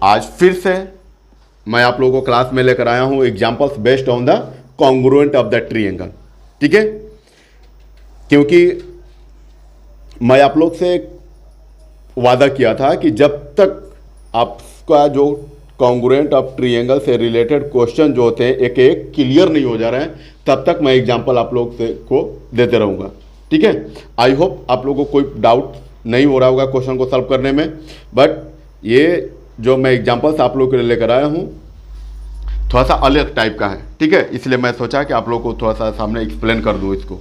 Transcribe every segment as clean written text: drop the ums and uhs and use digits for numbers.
आज फिर से मैं आप लोगों को क्लास में लेकर आया हूं examples based on the congruent of the triangle. ठीक है, क्योंकि मैं आप लोग से वादा किया था कि जब तक आपका जो कॉन्ग्रुएंट ऑफ ट्रायंगल से रिलेटेड क्वेश्चन जो होते हैं एक एक क्लियर नहीं हो जा रहे हैं, तब तक मैं एग्जांपल आप लोग से को देते रहूँगा। ठीक है, आई होप आप लोगों को कोई डाउट नहीं हो रहा होगा क्वेश्चन को सॉल्व करने में, बट ये जो मैं एग्जांपल्स आप लोगों के लिए लेकर आया हूँ थोड़ा सा अलग टाइप का है। ठीक है, इसलिए मैं सोचा कि आप लोगों को थोड़ा सा सामने एक्सप्लेन कर दूँ इसको।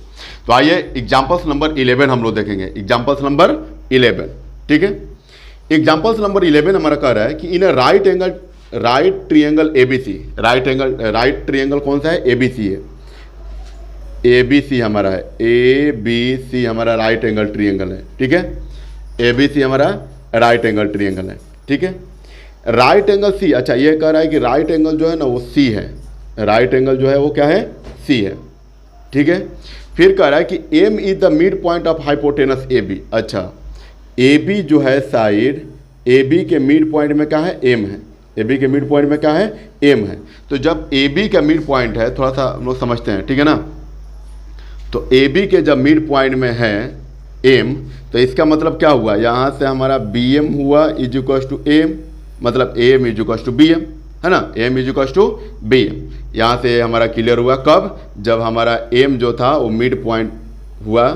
तो आइए एग्जांपल्स नंबर 11 हम लोग देखेंगे। Examples number 11। ठीक है, एग्जांपल्स नंबर 11 हमारा कह रहा है कि in right triangle ABC, right triangle कौन सा है? एबीसी है। एबीसी हमारा है, एबीसी हमारा राइट एंगल ट्रायंगल है। ठीक है, एबीसी हमारा राइट एंगल ट्रायंगल है। ठीक है, राइट एंगल सी, अच्छा ये कह रहा है कि राइट एंगल जो है ना वो सी है, राइट एंगल जो है वो क्या है? सी है। ठीक है, फिर कह रहा है कि M is the mid point of hypotenuse A B. अच्छा, ए बी जो है साइड, ए बी के मिड पॉइंट में क्या है? एम है। ए बी के मिड पॉइंट में क्या है? एम है। तो जब ए बी का मिड पॉइंट है, थोड़ा सा हम लोग समझते हैं, ठीक है ना। तो ए बी के जब मिड पॉइंट में है एम, तो इसका मतलब क्या हुआ? यहाँ से हमारा बी एम हुआ इज इक्वल टू एम, मतलब M is equal to B M, है ना। M is equal to B M. यहाँ से हमारा क्लियर हुआ कब? जब हमारा एम जो था वो मिड पॉइंट हुआ।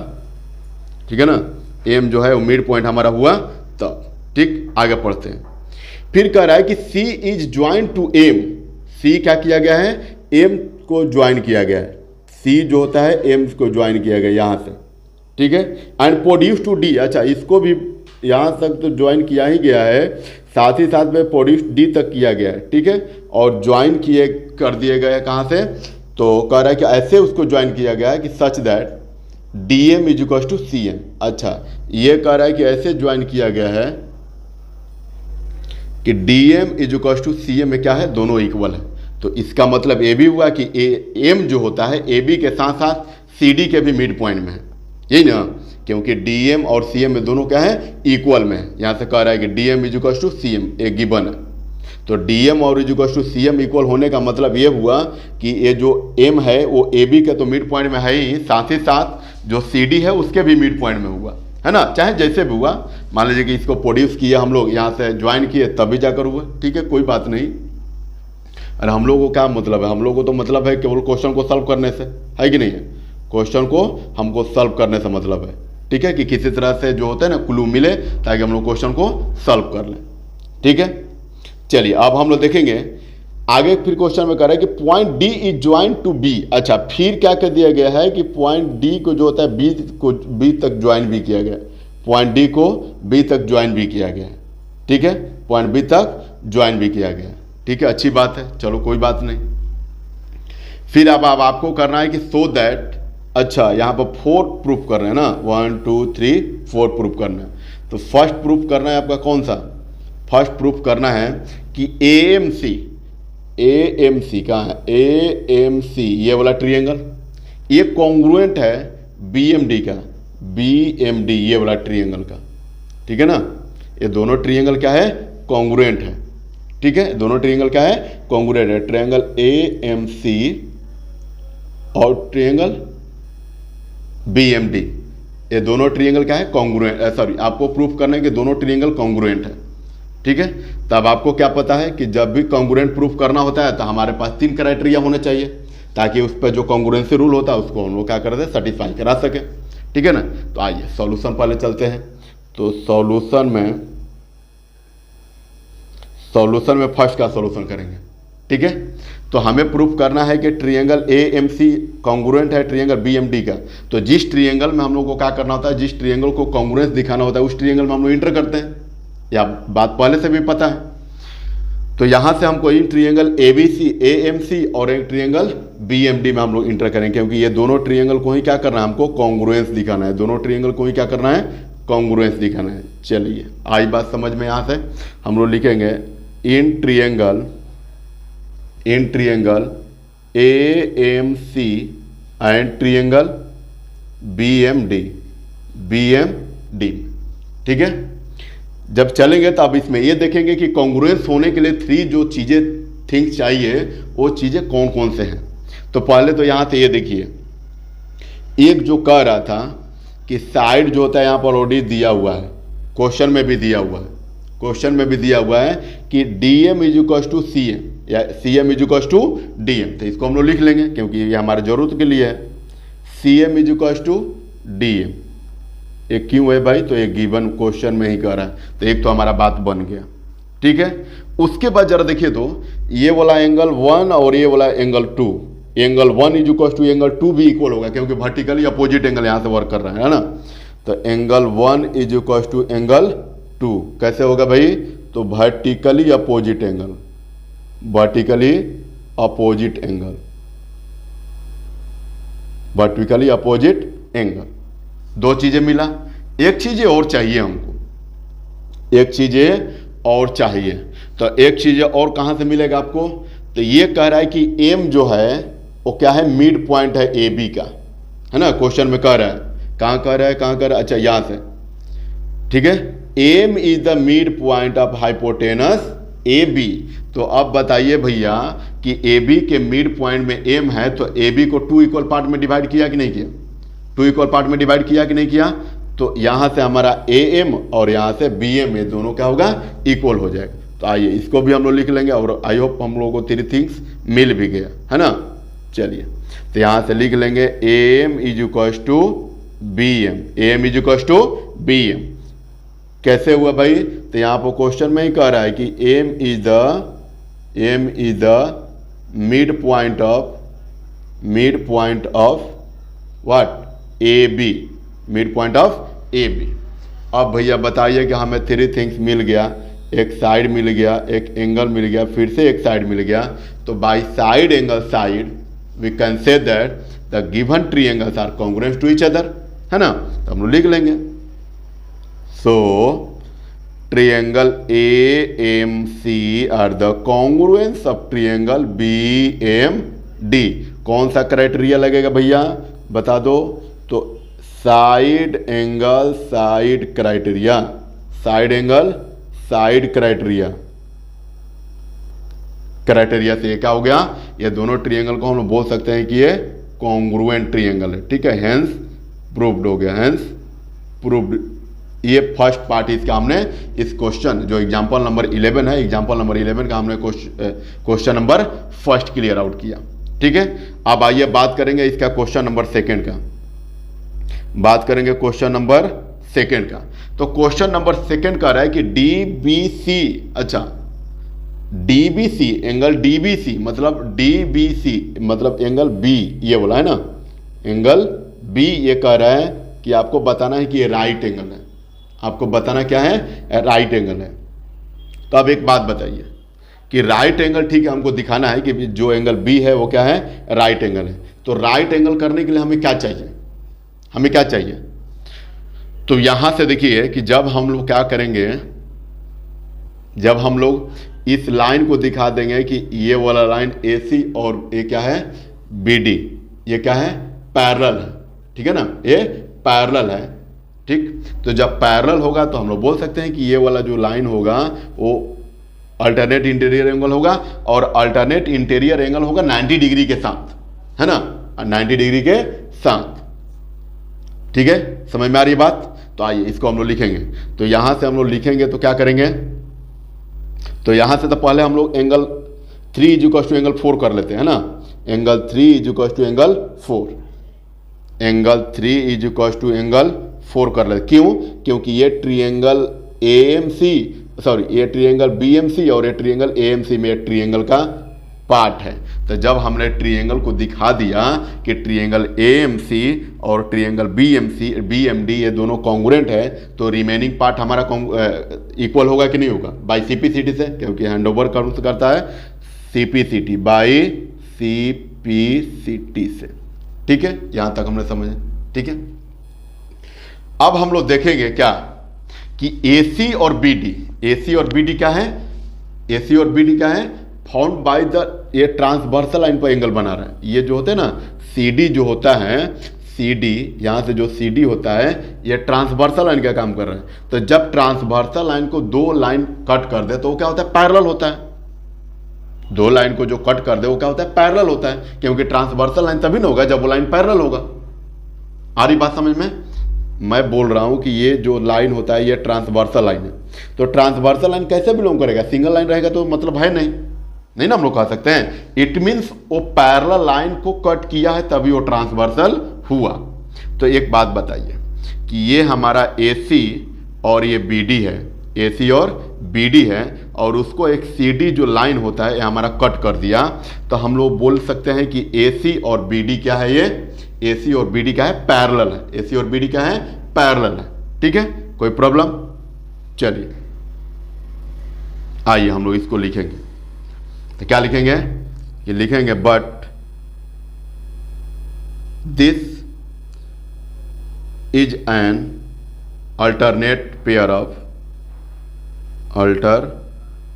ठीक है ना, एम जो है वो मिड पॉइंट हमारा हुआ तब। ठीक, आगे पढ़ते हैं। फिर कह रहा है कि सी इज ज्वाइन टू एम। सी क्या किया गया है? एम को ज्वाइन किया गया है। सी जो होता है एम को ज्वाइन किया गया यहाँ से। ठीक है, एंड प्रोड्यूस टू डी। अच्छा, इसको भी यहाँ तक तो ज्वाइन किया ही गया है, साथ ही साथ में प्रोड्यूस डी तक किया गया है। ठीक है, और ज्वाइन किए कर दिए गए कहाँ से? तो कह रहा है कि ऐसे उसको ज्वाइन किया गया है कि such that D M is equal to C M. अच्छा, ये कह रहा है कि ऐसे ज्वाइन किया गया है कि D M is equal to C M में क्या है? दोनों इक्वल है। तो इसका मतलब ये भी हुआ कि एम जो होता है ए बी के साथ साथ सी डी के भी मिड पॉइंट में है, यही ना, क्योंकि डी एम और सी एम में दोनों क्या है? इक्वल में है। यहाँ से कह रहा है कि D M is equal to C M एक गिवन है। तो डी एम और is equal to C M equal होने का मतलब ये हुआ कि ये जो एम है वो ए बी के तो मिड पॉइंट में है ही, साथ ही साथ जो सी डी है उसके भी मिड पॉइंट में हुआ, है ना। चाहे जैसे भी हुआ, मान लीजिए कि इसको प्रोड्यूस किया हम लोग, यहाँ से ज्वाइन किए तभी जाकर हुआ। ठीक है, कोई बात नहीं। अरे हम लोगों को क्या मतलब है? हम लोगों को तो मतलब है केवल क्वेश्चन को सॉल्व करने से, है कि नहीं है? क्वेश्चन को हमको सॉल्व करने से मतलब है। ठीक है, कि किसी तरह से जो होता है ना क्लू मिले ताकि हम लोग क्वेश्चन को सॉल्व कर लें। ठीक है, चलिए अब हम लोग देखेंगे आगे। फिर क्वेश्चन में कह रहा है कि point D is join to B. अच्छा, फिर क्या कर दिया गया है कि पॉइंट डी को जो होता है बी को बी तक ज्वाइन भी किया गया है। पॉइंट डी को बी तक ज्वाइन भी किया गया है। ठीक है, पॉइंट बी तक ज्वाइन भी किया गया है। ठीक है, अच्छी बात है, चलो कोई बात नहीं। फिर अब आपको करना है कि सो दैट, अच्छा यहाँ पर 4 प्रूफ कर रहे हैं ना, 1 2 3 4 प्रूफ करना है। तो फर्स्ट प्रूफ करना है आपका कौन सा? फर्स्ट प्रूफ करना है कि एएमसी कहाँ है? एएमसी ये वाला ट्रायंगल ये कॉन्ग्रुएंट है बीएमडी का, बीएमडी ये वाला ट्रायंगल का। ठीक है ना, ये दोनों ट्रायंगल क्या है? कॉन्ग्रुएंट है। ठीक है, दोनों ट्रायंगल क्या है? कॉन्ग्रुएंट है। ट्रायंगल एएमसी और ट्रायंगल बीएमडी, ये दोनों ट्रायंगल क्या है? कॉन्ग्रुएंट। सॉरी, आपको प्रूफ करना है कि दोनों ट्रायंगल कॉन्ग्रुएंट है। ठीक है, तब आपको क्या पता है कि जब भी कॉन्ग्रुएंट प्रूफ करना होता है तो हमारे पास 3 क्राइटेरिया होने चाहिए, ताकि उस पर जो कॉन्ग्रुएंसी रूल होता है उसको हम लोग क्या कर दे? सेटिस्फाई करा सके। ठीक है ना। तो आइए सॉल्यूशन पहले चलते हैं। तो सॉल्यूशन में फर्स्ट का सॉल्यूशन करेंगे। ठीक है, तो हमें प्रूफ करना है कि ट्रायंगल एएमसी कॉन्ग्रुएंट है ट्रायंगल बीएमडी का। तो जिस ट्रायंगल में हम लोग को क्या करना होता है? जिस ट्रायंगल को कॉन्ग्रुएंस दिखाना होता है उस ट्रायंगल में हम लोग इंटर करते हैं, या बात पहले से भी पता है। तो यहाँ से हमको इन ट्रायंगल एबीसी एएमसी और एक ट्रायंगल बीएमडी में हम लोग इंटर करेंगे, क्योंकि ये दोनों ट्रायंगल को ही क्या करना है? हमको कॉन्ग्रुएंस दिखाना है। दोनों ट्रायंगल को ही क्या करना है? कॉन्ग्रुएंस दिखाना है। चलिए आई बात समझ में। यहाँ से हम लोग लिखेंगे in triangle AMC and triangle BMD. ठीक है, जब चलेंगे तो अब इसमें ये देखेंगे कि कॉन्ग्रुएंस होने के लिए 3 जो चीज़ें थिंग्स चाहिए वो चीज़ें कौन कौन से हैं। तो पहले तो यहाँ से ये देखिए, एक जो कह रहा था कि साइड जो होता है यहाँ पर ऑलरेडी दिया हुआ है, क्वेश्चन में भी दिया हुआ है, क्वेश्चन में भी दिया हुआ है कि DM is equal to CM या CM is equal to DM। तो इसको हम लोग लिख लेंगे क्योंकि ये हमारे जरूरत के लिए है। CM is equal to DM एक क्यों है भाई, तो एक गिवन क्वेश्चन में ही कह रहा है, तो एक तो हमारा बात बन गया। ठीक है, उसके बाद जरा देखिए तो ये वाला एंगल 1 और ये वाला angle 2, angle 1 is equal to angle 2 भी इक्वल होगा क्योंकि वर्टिकली अपोजिट एंगल यहाँ से वर्क कर रहा है ना। तो angle 1 is equal to angle 2 कैसे होगा भाई, तो vertically opposite angle, vertically opposite angle, vertically opposite angle. दो चीजें मिला, एक चीजें और चाहिए हमको, एक चीजें और चाहिए। तो एक चीजें और कहां से मिलेगा आपको, तो ये कह रहा है कि एम जो है वो क्या है, मिड पॉइंट है AB का, है ना। क्वेश्चन में कह रहा है, कहां कह रहा है, कहां कह रहा है, अच्छा यहां से। ठीक है, M is the mid point of hypotenuse AB। तो अब बताइए भैया कि AB के मिड पॉइंट में एम है, तो AB को 2 इक्वल पार्ट में डिवाइड किया कि नहीं किया, 2 इक्वल पार्ट में डिवाइड किया कि नहीं किया। तो यहां से हमारा AM और यहां से BM ये दोनों क्या होगा, इक्वल हो जाएगा। तो आइए इसको भी हम लोग लिख लेंगे और आई होप हम लोगों को 3 थिंग्स मिल भी गया, है ना। चलिए तो यहां से लिख लेंगे AM is equal to BM, AM is equal to BM। कैसे हुआ भाई, तो यहाँ पर क्वेश्चन में ही कह रहा है कि M is the mid point of what, AB, mid point of AB। अब भैया बताइए कि हमें 3 थिंग्स मिल गया, एक साइड मिल गया, एक एंगल मिल गया, फिर से एक साइड मिल गया। तो by side angle side we can say that the given triangles are congruent to each other, है ना। तो हम लोग लिख लेंगे, so triangle AMC are the congruence of triangle BMD। कौन सा क्राइटेरिया लगेगा भैया बता दो, तो side angle side criteria, side angle side criteria, criteria से क्या हो गया, ये दोनों ट्रायंगल को हम लोग बोल सकते हैं कि ये कॉन्ग्रुएंट ट्रायंगल है। ठीक है, हेंस प्रूव्ड हो गया, हेंस प्रूव्ड। ये फर्स्ट पार्ट इसका हमने इस क्वेश्चन जो एग्जांपल नंबर 11 है, एग्जांपल नंबर 11 का हमने question number first clear out किया। ठीक है, अब आइए बात करेंगे इसका क्वेश्चन नंबर 2 का, बात करेंगे क्वेश्चन नंबर 2 का। तो क्वेश्चन नंबर 2 कह रहा है कि DBC, अच्छा DBC एंगल DBC मतलब DBC मतलब एंगल B ये बोला है ना, एंगल B ये कह रहा है कि आपको बताना है कि ये राइट एंगल है, आपको बताना क्या है, राइट एंगल है। तो अब एक बात बताइए कि राइट एंगल, ठीक है, हमको दिखाना है कि जो एंगल B है वो क्या है, राइट एंगल है। तो राइट एंगल करने के लिए हमें क्या चाहिए, हमें क्या चाहिए, तो यहां से देखिए कि जब हम लोग क्या करेंगे, जब हम लोग इस लाइन को दिखा देंगे कि ये वाला लाइन AC और ये क्या है BD, ये क्या है, पैरेलल है। ठीक है ना, ये पैरेलल है। ठीक, तो जब पैरेलल होगा तो हम लोग बोल सकते हैं कि ये वाला जो लाइन होगा वो अल्टरनेट इंटीरियर एंगल होगा, और अल्टरनेट इंटीरियर एंगल होगा 90 डिग्री के साथ, है ना, 90 डिग्री के साथ। ठीक है, समझ में आ रही बात। तो आइए इसको हम लोग लिखेंगे, तो यहां से हम लोग लिखेंगे तो क्या करेंगे, तो यहां से तो पहले हम लोग angle 3 is equal to angle 4 कर लेते हैं ना, angle 3 is equal to angle 4, angle 3 is equal to angle 4 कर लेते। क्यों, क्योंकि ये ट्रायंगल AMC, सॉरी ये ट्रायंगल BMC और ये ट्रायंगल AMC में ट्रायंगल का पार्ट है। तो जब हमने ट्रायंगल को दिखा दिया कि ट्रायंगल AMC और ट्रायंगल BMD ये दोनों कॉन्ग्रुएंट है, तो रिमेनिंग पार्ट हमारा इक्वल होगा कि नहीं होगा, बाय CPCT से, क्योंकि हैंडओवर करता है CPCT, बाय CPCT से। ठीक है, यहां तक हमने समझे। ठीक है, अब हम लोग देखेंगे क्या कि AC और BD, AC और BD क्या है, AC और BD क्या है, फाउंड बाय द, ये ट्रांसवर्सल लाइन पर एंगल बना रहा है। ये जो होते हैं ना CD जो होता है, सी डी, यहाँ से जो सी डी होता है ये ट्रांसवर्सल लाइन का काम कर रहा है। तो जब ट्रांसवर्सल लाइन को दो लाइन कट कर दे तो वो क्या होता है, पैरेलल होता है। दो लाइन को जो कट कर दे वो क्या होता है, पैरेलल होता है, क्योंकि ट्रांसवर्सल लाइन तभी ना होगा जब वो लाइन पैरेलल होगा। आ रही बात समझ में? मैं बोल रहा हूं कि ये जो लाइन होता है ये ट्रांसवर्सल लाइन है। तो ट्रांसवर्सल लाइन कैसे बिलोंग करेगा, सिंगल लाइन रहेगा तो मतलब है नहीं ना हम लोग कह सकते हैं। इट मीन्स वो पैरेलल लाइन को कट किया है तभी वो ट्रांसवर्सल हुआ। तो एक बात बताइए कि ये हमारा AC और ये BD है, AC और BD है, और उसको एक CD जो लाइन होता है ये हमारा कट कर दिया, तो हम लोग बोल सकते हैं कि AC और BD क्या है, ये AC और BD क्या है, पैरेलल है। AC और BD क्या है, पैरेलल है। ठीक है, कोई प्रॉब्लम? चलिए आइए हम लोग इसको लिखेंगे। तो क्या लिखेंगे, ये लिखेंगे but this is an alternate pair of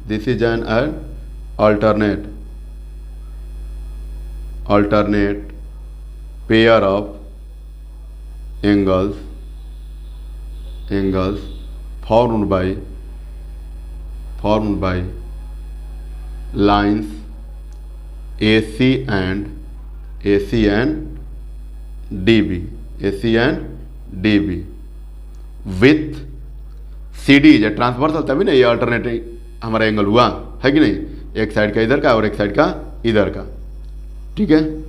this is an alternate pair of angles formed by lines AC and DB with CD है ट्रांसवर्सल, तभी ना ये अल्टरनेट हमारा एंगल हुआ है कि नहीं, एक साइड का इधर का और एक साइड का इधर का। ठीक है,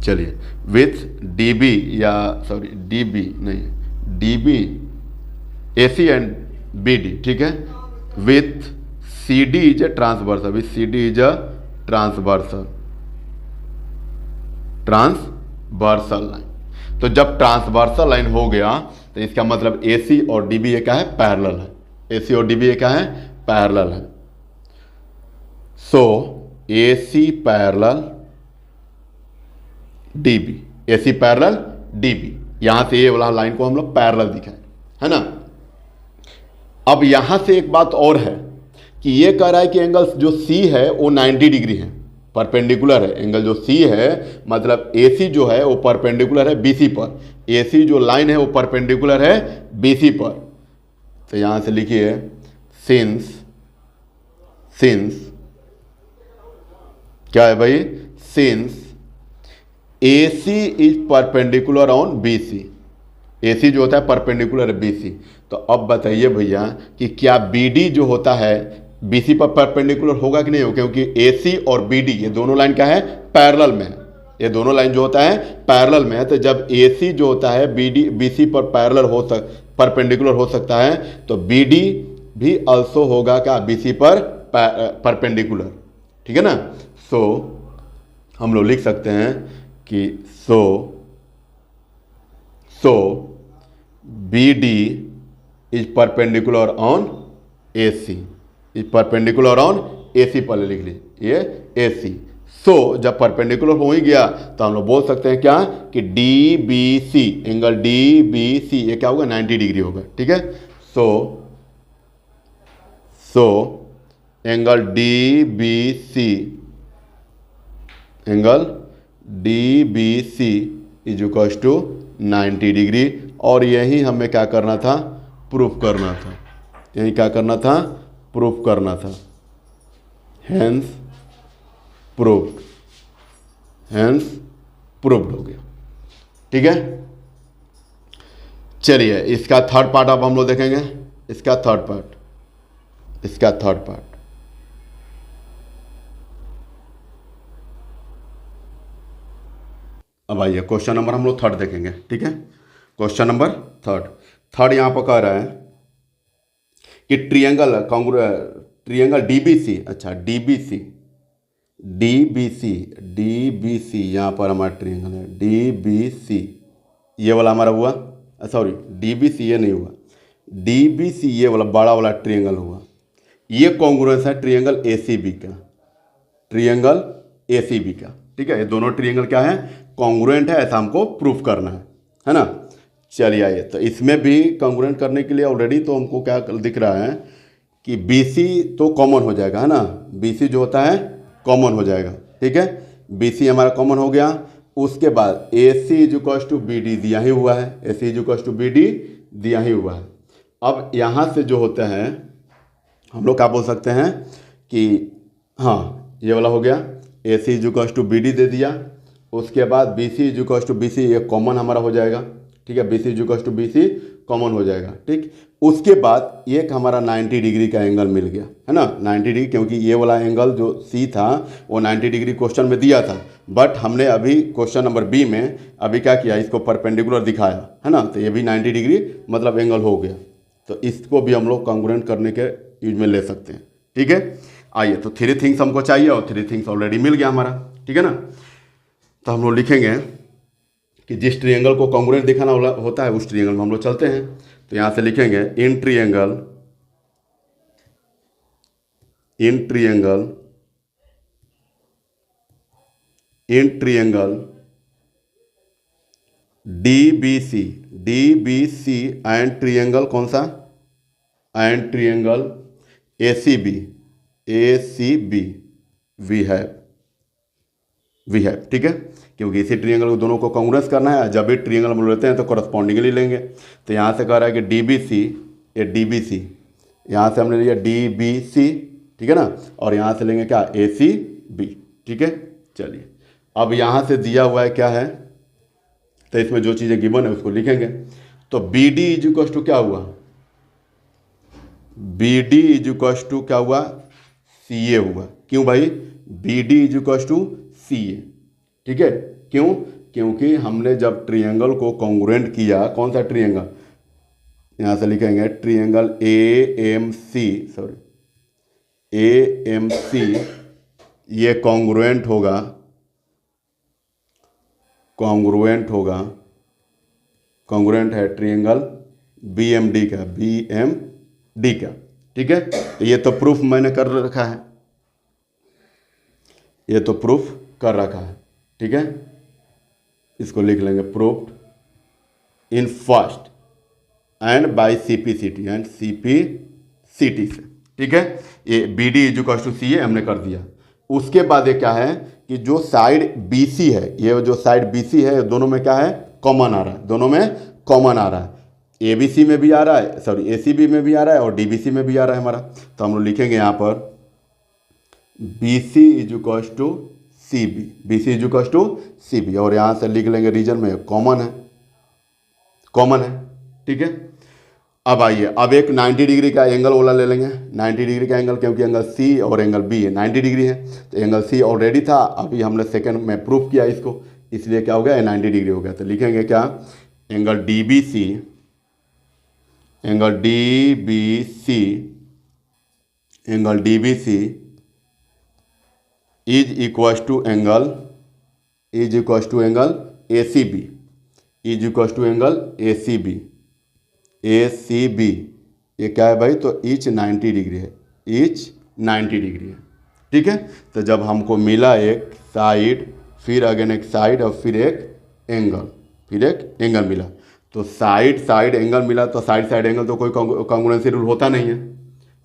चलिए विथ DB या सॉरी DB नहीं, DB AC एंड BD। ठीक है, with CD is a transversal, with CD is a transversal line. तो जब ट्रांसवर्सल लाइन हो गया तो इसका मतलब AC और DB ये क्या है, पैरेलल है। AC और DB ये क्या है, पैरेलल है। सो AC parallel DB, AC parallel DB, यहां से ये वाला लाइन को हम लोग पैरेलल दिखाए, है ना। अब यहां से एक बात और है कि ये कह रहा है कि एंगल जो C है वो 90 डिग्री है, परपेंडिकुलर है। एंगल जो C है मतलब AC जो है वो परपेंडिकुलर है BC पर, AC जो लाइन है वो परपेंडिकुलर है BC पर। तो यहां से लिखिए सिंस क्या है भाई, since AC is perpendicular on BC, AC जो होता है परपेंडिकुलर है BC। तो अब बताइए भैया कि क्या BD जो होता है BC पर परपेंडिकुलर होगा कि नहीं होगा, क्योंकि AC और BD ये दोनों लाइन क्या है, पैरेलल में है। ये दोनों लाइन जो होता है पैरेलल में है। तो जब AC जो होता है BC पर परपेंडिकुलर हो सकता है, तो BD भी अल्सो होगा क्या, BC पर परपेंडिकुलर। ठीक है ना। सो हम लोग लिख सकते हैं कि सो BD is perpendicular on AC, is perpendicular on AC पर लिख लीजिए ये AC। सो जब परपेंडिकुलर हो ही गया तो हम लोग बोल सकते हैं क्या कि DBC, एंगल DBC ये क्या होगा, 90 डिग्री होगा। ठीक है, so angle DBC is equal to 90 degree. और यही हमें क्या करना था, प्रूफ करना था। यही क्या करना था, प्रूफ करना था। हेंस प्रूफ्ड हो गया। ठीक है, चलिए इसका थर्ड पार्ट अब हम लोग देखेंगे। इसका थर्ड पार्ट अब आइए क्वेश्चन नंबर हम लोग थर्ड देखेंगे। ठीक है, क्वेश्चन नंबर थर्ड यहां पर कह रहा है कि ट्रिएंगल DBC, अच्छा DBC यहाँ पर हमारा ट्रिएंगल है DBC, ये वाला हमारा हुआ, सॉरी DBC ये नहीं हुआ, DBC ये वाला बड़ा वाला ट्रिएंगल हुआ। ये कॉन्ग्रुएंस है ट्रिएंगल ACB का। ठीक है, ये दोनों ट्रिएंगल क्या है, कॉन्ग्रुएंट है, ऐसा हमको प्रूफ करना है ना। चलिए आइए, तो इसमें भी कॉन्ग्रुएंट करने के लिए ऑलरेडी तो हमको क्या दिख रहा है कि BC तो कॉमन हो जाएगा, है ना। BC जो होता है कॉमन हो जाएगा। ठीक है, BC हमारा कॉमन हो गया उसके बाद A C is equal to B D दिया ही हुआ है, A C is equal to B D दिया ही हुआ है। अब यहाँ से जो होता है हम लोग क्या बोल सकते हैं कि हाँ ये वाला हो गया, A C is equal to B D दे दिया। उसके बाद B C is equal to B C, ये कॉमन हमारा हो जाएगा, ठीक है, B C is equal to B C common हो जाएगा, ठीक। उसके बाद एक हमारा 90 डिग्री का एंगल मिल गया है ना, 90 डिग्री, क्योंकि ये वाला एंगल जो सी था वो 90 डिग्री क्वेश्चन में दिया था, बट हमने अभी क्वेश्चन नंबर बी में अभी क्या किया, इसको परपेंडिकुलर दिखाया है ना, तो ये भी 90 डिग्री मतलब एंगल हो गया। तो इसको भी हम लोग कॉन्ग्रुएंट करने के यूज में ले सकते हैं, ठीक है। आइए, तो 3 थिंग्स हमको चाहिए और 3 थिंग्स ऑलरेडी मिल गया हमारा, ठीक है ना। तो हम लोग लिखेंगे कि जिस ट्रायंगल को कॉन्ग्रुएंट दिखाना होता है उस ट्रायंगल में हम लोग चलते हैं। तो यहाँ से लिखेंगे in triangle D B C and triangle कौन सा, and triangle A C B we have, ठीक है, क्योंकि इसी ट्रायंगल को दोनों को कॉन्ग्रुएंस करना है। जब भी ट्रायंगल हम लेते हैं तो कॉरस्पॉन्डिंगली लेंगे। तो यहाँ से कह रहा है कि डी बी सी, यहाँ से हमने लिया डी बी सी, ठीक है ना, और यहाँ से लेंगे क्या, ए सी बी, ठीक है। चलिए, अब यहाँ से दिया हुआ है क्या है, तो इसमें जो चीज़ें गिवन है उसको लिखेंगे। तो B D is equal to क्या हुआ, B D is equal to क्या हुआ, सी ए हुआ। क्यों भाई, B D is equal to C A, ठीक है। क्यों, क्योंकि हमने जब ट्रायंगल को कॉन्ग्रुएंट किया, कौन सा ट्रायंगल, यहाँ से लिखेंगे ट्रायंगल ए एम सी, ये कॉन्ग्रुएंट होगा कॉन्ग्रुएंट है ट्रायंगल बी एम डी का, ठीक है। तो ये तो प्रूफ मैंने कर रखा है, ठीक है। इसको लिख लेंगे proofed in first and by CPCT से, ठीक है। ये B D is equal to C A हमने कर दिया। उसके बाद ये क्या है कि जो साइड बी सी है, ये जो साइड बी सी है, दोनों में क्या है, कॉमन आ रहा है, ए बी सी में भी आ रहा है, सॉरी ए सी बी में भी आ रहा है और डी बी सी में भी आ रहा है हमारा। तो हम लोग लिखेंगे यहाँ पर B C is equal to C B, और यहाँ से लिख लेंगे रीजन में कॉमन है, ठीक है। अब आइए, अब एक 90 डिग्री का एंगल वाला ले लेंगे, 90 डिग्री का एंगल, क्योंकि एंगल सी और एंगल बी है 90 डिग्री है। तो एंगल सी ऑलरेडी था, अभी हमने सेकंड में प्रूफ किया इसको, इसलिए क्या हो गया, 90 डिग्री हो गया। तो लिखेंगे क्या, angle D B C is equal to angle A C B, ये क्या है भाई, तो ईच 90 डिग्री है, ठीक है। तो जब हमको मिला एक साइड, फिर अगेन एक साइड और फिर एक एंगल मिला, तो साइड एंगल मिला, तो साइड एंगल तो कोई कॉन्ग्रुएंसी रूल होता नहीं है,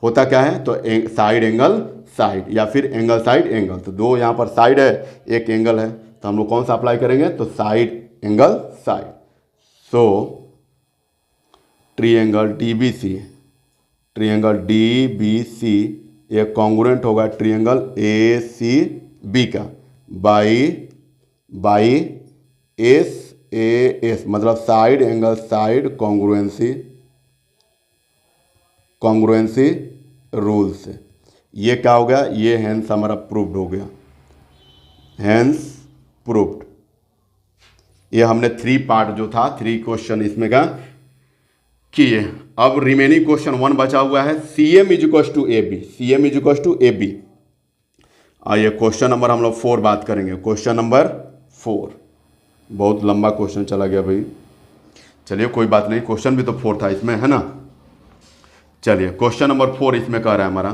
होता क्या है, तो साइड एंगल साइड या फिर एंगल साइड एंगल। तो दो यहाँ पर साइड है, एक एंगल है, तो हम लोग कौन सा अप्लाई करेंगे, तो साइड एंगल साइड। सो ट्रायंगल डी बी सी ये कॉन्ग्रुएंट होगा ट्रायंगल ए सी बी का बाई एस ए एस, मतलब side angle side congruency rule से। ये क्या हो गया, ये हेंस हमारा प्रूव्ड हो गया, ये हमने 3 पार्ट जो था, 3 क्वेश्चन इसमें का किए। अब रिमेनिंग क्वेश्चन 1 बचा हुआ है, C M is equal to A B. आइए क्वेश्चन नंबर हम लोग 4 बात करेंगे। क्वेश्चन नंबर 4 बहुत लंबा क्वेश्चन चला गया भाई, चलिए कोई बात नहीं, क्वेश्चन भी तो 4 था इसमें, है ना। चलिए क्वेश्चन नंबर 4 इसमें कह रहा है हमारा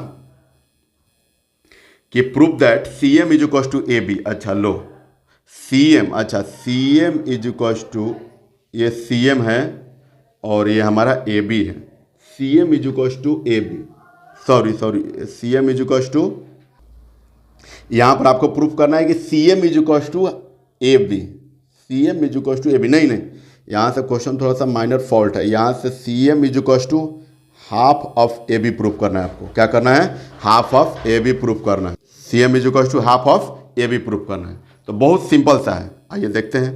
कि prove that C M is equal to A B. अच्छा लो, C M is equal to, ये सी एम है और ये हमारा ए बी है, C M is equal to A B, sorry C M is equal to, यहाँ पर आपको प्रूफ करना है कि C M is equal to A B, C M is equal to A B, नहीं नहीं, यहाँ से क्वेश्चन थोड़ा सा माइनर फॉल्ट है। यहाँ से C M is equal to half of A B proof करना है आपको। क्या करना है? Half of A B proof करना है। C M is equal to half of A B proof करना है। तो बहुत सिंपल सा है, आइए देखते हैं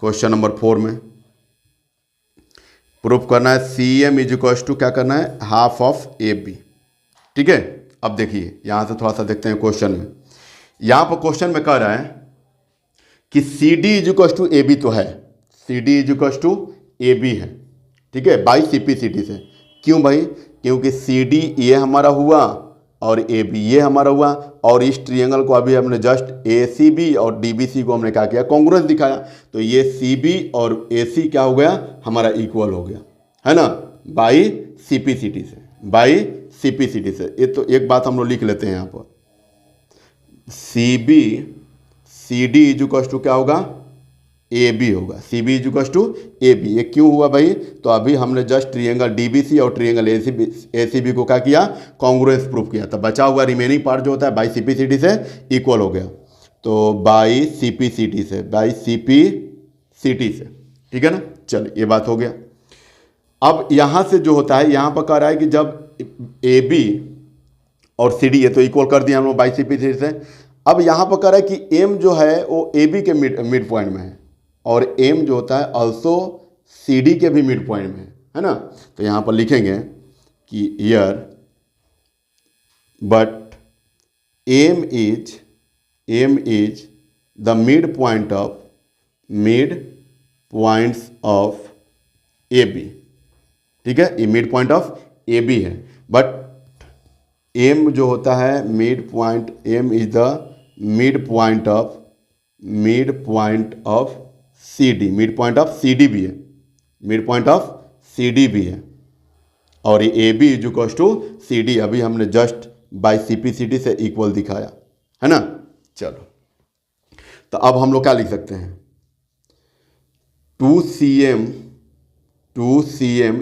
क्वेश्चन नंबर 4 में। प्रूफ करना है C M is equal to क्या करना है? Half of A B. ठीक है, अब देखिए यहाँ से थोड़ा सा देखते हैं क्वेश्चन में। यहाँ पर क्वेश्चन में कह रहा है कि C D is equal to A B तो है, C D is equal to A B है, ठीक है, by C P C D से। क्यों भाई? क्योंकि सी डी ये हमारा हुआ और ए बी ये हमारा हुआ, और इस ट्रिएंगल को अभी हमने जस्ट ए सी बी और डी बी सी को हमने क्या किया? कॉन्ग्रुएंस दिखाया। तो ये सी बी और ए सी क्या हो गया? हमारा इक्वल हो गया, है ना, by C P C D से, by C P C D से। ये तो एक बात हम लोग लिख लेते हैं यहाँ पर, C B C D is equal to क्या होगा? ए बी होगा, C B is equal to A B. ये क्यों हुआ भाई? तो अभी हमने just triangle D B C और ट्रिएंगल ए सी बी को क्या किया? कॉन्ग्रुएंस प्रूफ किया। तो बचा हुआ रिमेनिंग पार्ट जो होता है by C P C D से इक्वल हो गया। तो by C P C D से, by C P C T से, ठीक है ना। चलिए ये बात हो गया। अब यहाँ से जो होता है, यहाँ पर कह रहा है कि जब ए बी और सी डी, ये तो इक्वल कर दिया हम लोग by C P C D से। अब यहाँ पर कह रहा है कि एम जो है वो ए बी के मिड पॉइंट में है, और एम जो होता है ऑल्सो सी डी के भी मिड पॉइंट में है ना। तो यहाँ पर लिखेंगे कि here but M is the midpoint of A B, ठीक है, ये mid point of A B है। बट एम जो होता है midpoint, M is the mid point of C D, mid point of C D भी है, mid point of C D भी है। और ये A B is equal to C D अभी हमने just by C P C D से equal दिखाया, है ना। चलो, तो अब हम लोग क्या लिख सकते हैं? 2cm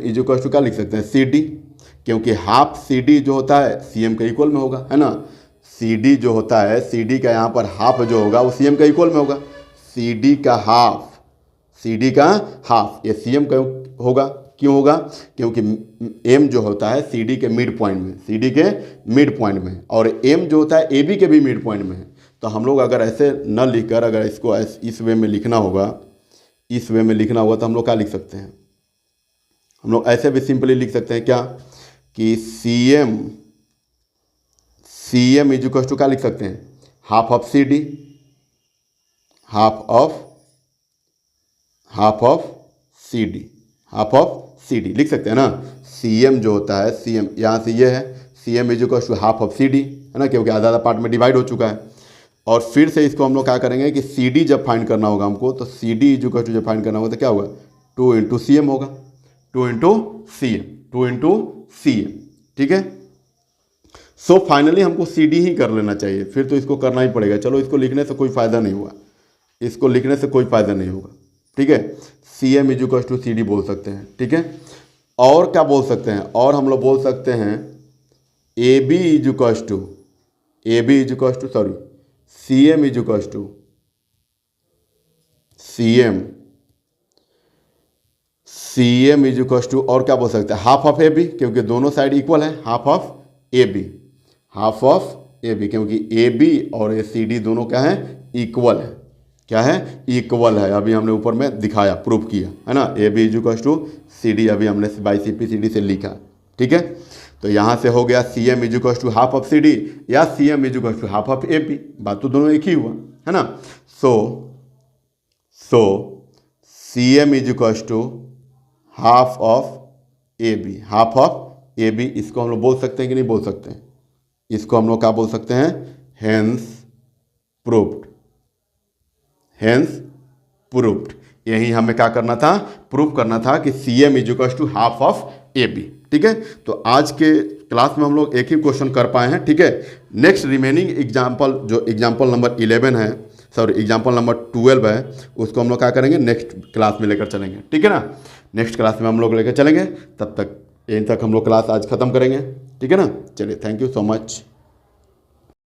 इज इक्वल टू क्या लिख सकते हैं? सी डी, क्योंकि हाफ सी डी जो होता है सी एम के इक्वल में होगा, है ना। सी डी जो होता है, सी डी का यहाँ पर हाफ जो होगा वो सी एम का इक्वल में होगा। सी डी का हाफ ये सी एम का होगा। क्यों होगा? क्योंकि एम जो होता है सी डी के मिड पॉइंट में, सी डी के मिड पॉइंट में, और एम जो होता है ए बी के भी मिड पॉइंट में है। तो हम लोग अगर ऐसे न लिखकर, अगर इसको इस वे में लिखना होगा, इस वे में लिखना होगा, तो हम लोग क्या लिख सकते हैं? हम लोग ऐसे भी सिंपली लिख सकते हैं क्या कि C M is equal to क्या लिख सकते हैं? Half of C D, half of C D लिख सकते हैं ना। सी एम जो होता है, सी एम यहाँ से ये है, C M is equal to half of C D, है ना, क्योंकि आधा आधा पार्ट में डिवाइड हो चुका है। और फिर से इसको हम लोग क्या करेंगे कि सी डी जब फाइंड करना होगा हमको, तो C D is equal to जब फाइंड करना होगा तो क्या होगा? 2 इंटू सी एम होगा, 2 इंटू सी एम, ठीक है। सो फाइनली हमको सी डी ही कर लेना चाहिए, फिर तो इसको करना ही पड़ेगा। चलो, इसको लिखने से कोई फ़ायदा नहीं हुआ, इसको लिखने से कोई फ़ायदा नहीं होगा, ठीक है। C M is equal to C D बोल सकते हैं, ठीक है। और क्या बोल सकते हैं? और हम लोग बोल सकते हैं A B is equal to C M is equal to और क्या बोल सकते हैं? हाफ ऑफ ए बी, क्योंकि दोनों साइड इक्वल है, हाफ ऑफ ए बी, क्योंकि ए बी और ए सी डी दोनों क्या है? इक्वल है। क्या है? इक्वल है। अभी हमने ऊपर में दिखाया, प्रूफ किया, है ना। A B is equal to C D अभी हमने by C P C D से लिखा, ठीक है। तो यहाँ से हो गया C M is equal to half of C D या C M is equal to half of A B, बात तो दोनों एक ही हुआ, है ना। So C M is equal to half of A B, इसको हम लोग बोल सकते हैं कि नहीं बोल सकते हैं? इसको हम लोग क्या बोल सकते हैं? Hence proved. यही हमें क्या करना था? प्रूव करना था कि C M is equal to half of A B, ठीक है। तो आज के क्लास में हम लोग एक ही क्वेश्चन कर पाए हैं, ठीक है। नेक्स्ट रिमेनिंग एग्जाम्पल जो एग्जाम्पल नंबर 11 है, एग्जाम्पल नंबर 12 है, उसको हम लोग क्या करेंगे? नेक्स्ट क्लास में लेकर चलेंगे, ठीक है ना। नेक्स्ट क्लास में हम लोग लेकर चलेंगे, तब तक यहीं तक हम लोग क्लास आज ख़त्म करेंगे, ठीक है ना। चलिए, थैंक यू सो मच।